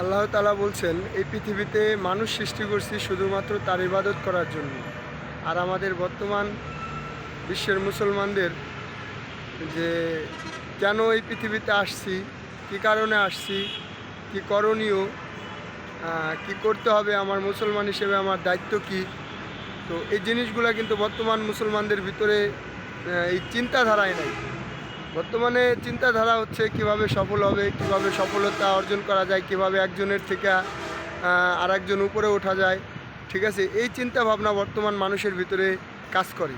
আল্লাহ তাআলা বলছেন, এই পৃথিবীতে মানুষ সৃষ্টি করছি শুধুমাত্র তার ইবাদত করার জন্য। আর আমাদের বর্তমান বিশ্বের মুসলমানদের যে কেন এই পৃথিবীতে আসছি, কী কারণে আসছি, কী করণীয়, কী করতে হবে, আমার মুসলমান হিসেবে আমার দায়িত্ব কী, তো এই জিনিসগুলো কিন্তু বর্তমান মুসলমানদের ভিতরে এই চিন্তাধারায় নাই। বর্তমানে চিন্তাধারা হচ্ছে কিভাবে সফল হবে, কিভাবে সফলতা অর্জন করা যায়, কিভাবে একজনের থেকে আরেকজন উপরে ওঠা যায়। ঠিক আছে, এই চিন্তা ভাবনা বর্তমান মানুষের ভিতরে কাজ করে।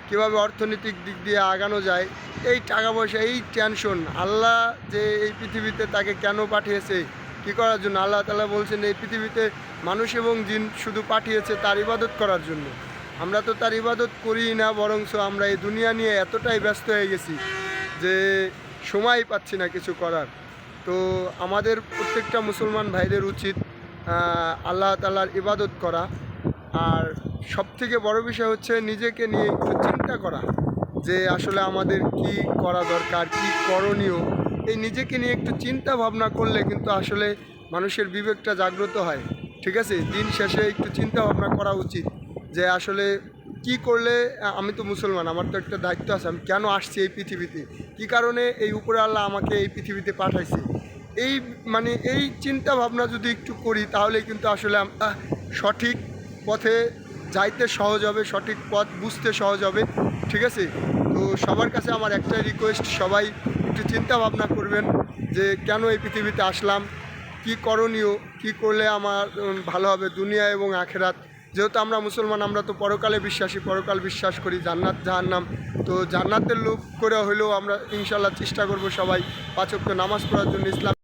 কিভাবে অর্থনৈতিক দিক দিয়ে আগানো যায়, এই টাকা পয়সা, এই টেনশন। আল্লাহ যে এই পৃথিবীতে তাকে কেন পাঠিয়েছে, কী করার জন্য? আল্লাহ তাআলা বলছেন এই পৃথিবীতে মানুষ এবং জিন শুধু পাঠিয়েছে তার ইবাদত করার জন্য। আমরা তো তার ইবাদত করি না, বরঞ্চ আমরা এই দুনিয়া নিয়ে এতটাই ব্যস্ত হয়ে গেছি যে সময় পাচ্ছি না কিছু করার। তো আমাদের প্রত্যেকটা মুসলমান ভাইদের উচিত আল্লাহ তাআলার ইবাদত করা। আর সবথেকে বড় বিষয় হচ্ছে নিজেকে নিয়ে একটু চিন্তা করা যে আসলে আমাদের কি করা দরকার, কি করণীয়। এই নিজেকে নিয়ে একটু চিন্তা ভাবনা করলে কিন্তু আসলে মানুষের বিবেকটা জাগ্রত হয়। ঠিক আছে, দিন শেষে একটু চিন্তা ভাবনা করা উচিত যে আসলে কি করলে আমি তো মুসলমান, আমার তো একটা দায়িত্ব আছে, আমি কেন আসছি এই পৃথিবীতে, কী কারণে এই উপরে আল্লাহ আমাকে এই পৃথিবীতে পাঠাইছে। এই এই চিন্তা ভাবনা যদি একটু করি তাহলে কিন্তু আসলে আমরা সঠিক পথে যাইতে সহজ হবে, সঠিক পথ বুঝতে সহজ হবে। ঠিক আছে, তো সবার কাছে আমার একটাই রিকোয়েস্ট, সবাই একটু চিন্তা ভাবনা করবেন যে কেন এই পৃথিবীতে আসলাম, কি করণীয়, কি করলে আমার ভালো হবে দুনিয়া এবং আখেরাত। যেহেতু আমরা মুসলমান, আমরা তো পরকালে বিশ্বাসী, পরকাল বিশ্বাস করি, জান্নাত জাহান্নাম। তো জান্নাতের লোক করে হলেও আমরা ইনশাল্লাহ চেষ্টা করব সবাই 5 ওয়াক্ত নামাজ পড়ার জন্য, ইসলাম